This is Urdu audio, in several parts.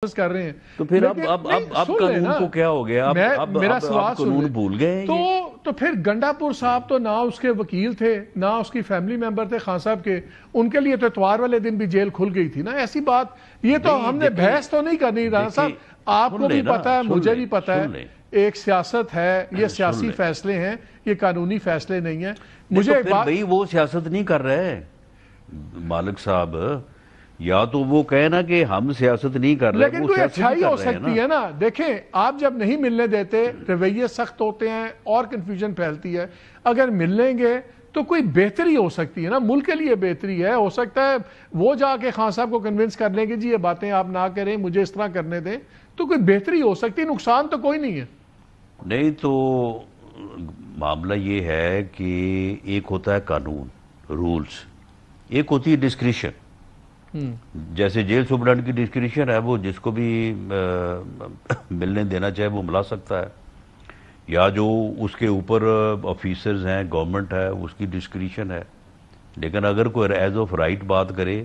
کر رہے ہیں تو پھر اب قانون کو کیا ہو گیا؟ میرا سوال قانون بھول گئے ہیں تو پھر گنڈا پور صاحب تو نہ اس کے وکیل تھے نہ اس کی فیملی ممبر تھے خان صاحب کے، ان کے لیے تو اتوار والے دن بھی جیل کھل گئی تھی نا، ایسی بات یہ تو ہم نے بحث تو نہیں کرنی رانا صاحب، آپ کو بھی پتا ہے مجھے بھی پتا ہے ایک سیاست ہے، یہ سیاسی فیصلے ہیں، یہ قانونی فیصلے نہیں ہیں۔ مجھے بھئی وہ سیاست نہیں کر رہے مالک صاحب، یا تو وہ کہے نا کہ ہم سیاست نہیں کر رہے، لیکن کوئی اچھائی ہو سکتی ہے نا۔ دیکھیں آپ جب نہیں ملنے دیتے رویے سخت ہوتے ہیں اور کنفیوژن پھیلتی ہے، اگر ملیں گے تو کوئی بہتری ہو سکتی ہے نا، ملک کے لیے بہتری ہے، ہو سکتا ہے وہ جا کے خان صاحب کو کنونس کر لیں گے جی یہ باتیں آپ نہ کریں مجھے اس طرح کرنے دیں، تو کوئی بہتری ہو سکتی ہے، نقصان تو کوئی نہیں ہے۔ نہیں تو معاملہ یہ ہے کہ ایک ہوتا ہے قانون رولز، ایک ہوتی ہے ڈسکریشن۔ جیسے جیل سپرنٹنڈنٹ کی ڈسکریشن ہے، وہ جس کو بھی ملنے دینا چاہے وہ ملا سکتا ہے، یا جو اس کے اوپر آفیسرز ہیں گورنمنٹ ہے اس کی ڈسکریشن ہے۔ لیکن اگر کوئی ایز آف رائٹ بات کرے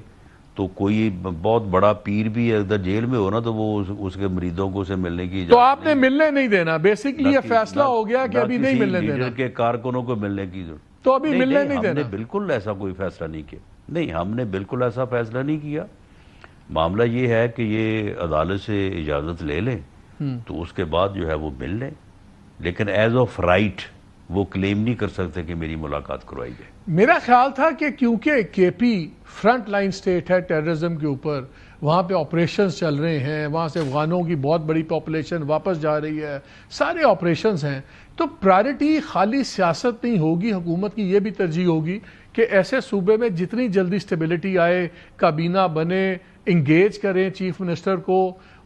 تو کوئی بہت بڑا پیر بھی اگر جیل میں ہو نا تو وہ اس کے مریدوں کو اسے ملنے کی تو آپ نے ملنے نہیں دینا، بیسیکلی یہ فیصلہ ہو گیا کہ ابھی نہیں ملنے دینا، لیڈر کے کارکنوں کو ملنے کی ضرورت تو ابھی ملنے نہیں دینا۔ ہم نے بالکل ایسا کوئی فیصلہ نہیں کیا، نہیں ہم نے بالکل ایسا فیصلہ نہیں کیا۔ معاملہ یہ ہے کہ یہ عدالت سے اجازت لے لیں تو اس کے بعد جو ہے وہ مل لیں، لیکن ایز آف رائٹ وہ کلیم نہیں کر سکتے کہ میری ملاقات کروائی جائے۔ میرا خیال تھا کہ کیونکہ کے پی فرنٹ لائن سٹیٹ ہے ٹیررزم کے اوپر، وہاں پہ آپریشنز چل رہے ہیں، وہاں سے افغانوں کی بہت بڑی پاپولیشن واپس جا رہی ہے، سارے آپریشنز ہیں، تو پرائرٹی خالی سیاست نہیں ہوگی، حکومت کی یہ بھی ترجیح ہوگی کہ ایسے صوبے میں جتنی جلدی سٹیبلٹی آئے، کابینہ بنے، انگیج کریں چیف منسٹر کو،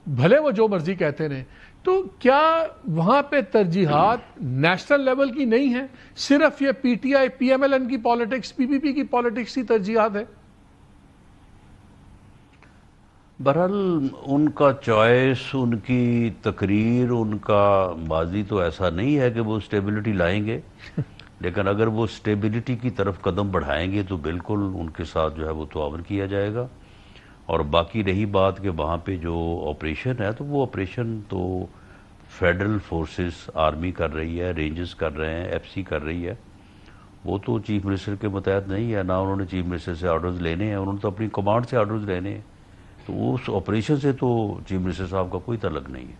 بھلے وہ جو مرضی کہتے رہیں۔ تو کیا وہاں پہ ترجیحات نیشنل لیول کی نہیں ہیں، صرف یہ P T I P M L N کی پالیٹکس پی پی پی کی پالیٹکس کی ترجیحات ہے؟ بہرحال ان کا چوائس، ان کی تقریر، ان کا ماضی تو ایسا نہیں ہے کہ وہ سٹیبلٹی لائیں گے، لیکن اگر وہ سٹیبلٹی کی طرف قدم بڑھائیں گے تو بالکل ان کے ساتھ جو ہے وہ تعاون کیا جائے گا۔ اور باقی رہی بات کہ وہاں پہ جو آپریشن ہے تو وہ آپریشن تو فیڈرل فورسز آرمی کر رہی ہے، رینجز کر رہے ہیں، ایف سی کر رہی ہے، وہ تو چیف منسٹر کے متحد نہیں ہے، نہ انہوں نے چیف منسٹر سے آرڈرز لینے ہیں، انہوں نے تو اپنی کمانڈ سے آرڈرز لینے ہیں، تو اس آپریشن سے تو چیف منسٹر صاحب کا کوئی تعلق نہیں ہے۔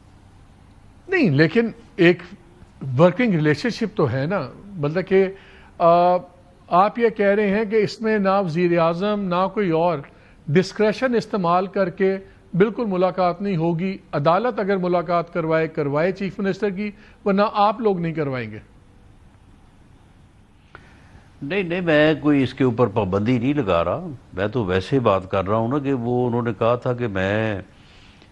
نہیں لیکن ایک ورکنگ ریلیشن شپ تو ہے نا، مطلب کہ آپ یہ کہہ رہے ہیں کہ اس میں نہ وزیر اعظم نہ کوئی اور ڈسکریشن استعمال کر کے بالکل ملاقات نہیں ہوگی، عدالت اگر ملاقات کروائے چیف منسٹر کی، ورنہ آپ لوگ نہیں کروائیں گے؟ نہیں میں کوئی اس کے اوپر پابندی نہیں لگا رہا، میں تو ویسے بات کر رہا ہوں نا کہ وہ انہوں نے کہا تھا کہ میں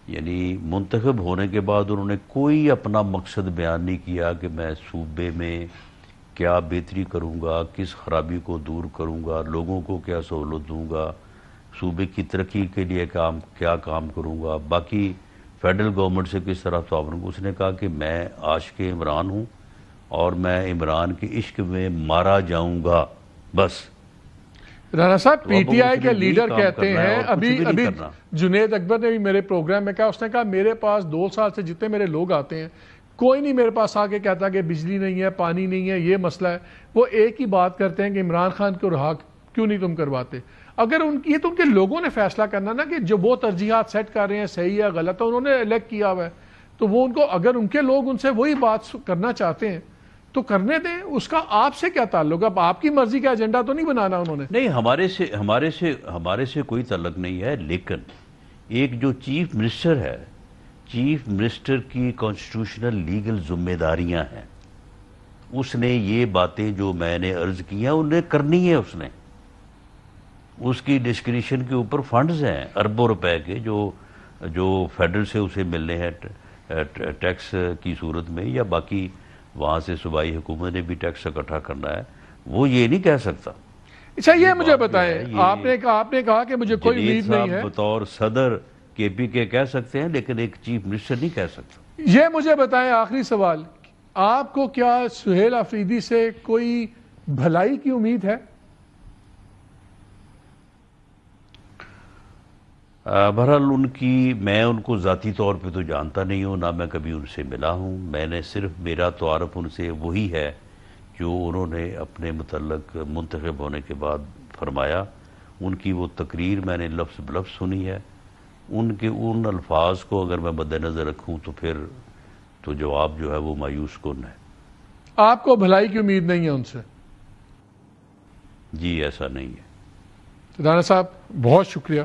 یعنی منتخب ہونے کے بعد انہوں نے کوئی اپنا مقصد بیان نہیں کیا کہ میں صوبے میں کیا بہتری کروں گا، کس خرابی کو دور کروں گا، لوگوں کو کیا سہولت دوں گا، صوبے کی ترقی کے لیے کیا کام کروں گا، باقی فیڈرل گورنمنٹ سے کس طرح تعاون کروں۔ اس نے کہا کہ میں عاشق عمران ہوں اور میں عمران کے عشق میں مارا جاؤں گا، بس۔ رانا صاحب پی ٹی آئی کے لیڈر کہتے ہیں، ابھی جنید اکبر نے بھی میرے پروگرام میں کہا، اس نے کہا میرے پاس 2 سال سے جتنے میرے لوگ آتے ہیں کوئی نہیں میرے پاس آ کے کہتا کہ بجلی نہیں ہے، پانی نہیں ہے، یہ مسئلہ ہے، وہ ایک ہی بات کرتے ہیں کہ عمران خان کو رہا کیوں نہیں تم کرواتے۔ اگر یہ تو ان کے لوگوں نے فیصلہ کرنا نا کہ جو وہ ترجیحات سیٹ کر رہے ہیں صحیح ہے غلط ہے، انہوں نے الیکٹ کیا ہوا ہے، تو وہ ان کو اگر ان کے لوگ ان سے وہی بات کرنا چاہتے ہیں تو کرنے دیں، اس کا آپ سے کیا تعلق ہے؟ اب آپ کی مرضی کا ایجنڈا تو نہیں بنانا انہوں نے۔ نہیں ہمارے سے کوئی تعلق نہیں ہے، لیکن ایک جو چیف منسٹر ہے، چیف منسٹر کی کانسٹیٹیوشنل لیگل ذمہ داریاں ہیں، اس نے یہ باتیں جو میں نے عرض کی ہیں انہیں کرنی ہے، اس کی ڈسکریشن کے اوپر فنڈز ہیں اربوں روپے کے جو فیڈرل سے اسے ملنے ہیں ٹیکس کی صورت میں، یا باقی وہاں سے صوبائی حکومت نے بھی ٹیکس اکٹھا کرنا ہے، وہ یہ نہیں کہہ سکتا۔ اچھا یہ مجھے بتائیں، آپ نے کہا کہ مجھے کوئی امید نہیں ہے، بطور صدر کے پی کے کہہ سکتے ہیں لیکن ایک چیف منسٹر نہیں کہہ سکتا۔ یہ مجھے بتائیں آخری سوال، آپ کو کیا سہیل آفریدی سے کوئی بھلائی کی امید ہے؟ بہرحال میں ان کو ذاتی طور پہ تو جانتا نہیں ہوں، نہ میں کبھی ان سے ملا ہوں. میں نے صرف میرا تعارف ان سے وہی ہے جو انہوں نے اپنے متعلق منتخب ہونے کے بعد فرمایا. ان کی وہ تقریر میں نے لفظ بلفظ سنی ہے. ان کے ان الفاظ کو اگر میں مد نظر رکھوں تو پھر تو جواب جو ہے وہ مایوس کن ہے. آپ کو بھلائی کی امید نہیں ہے ان سے؟ جی ایسا نہیں ہے. رانا صاحب بہت شکریہ.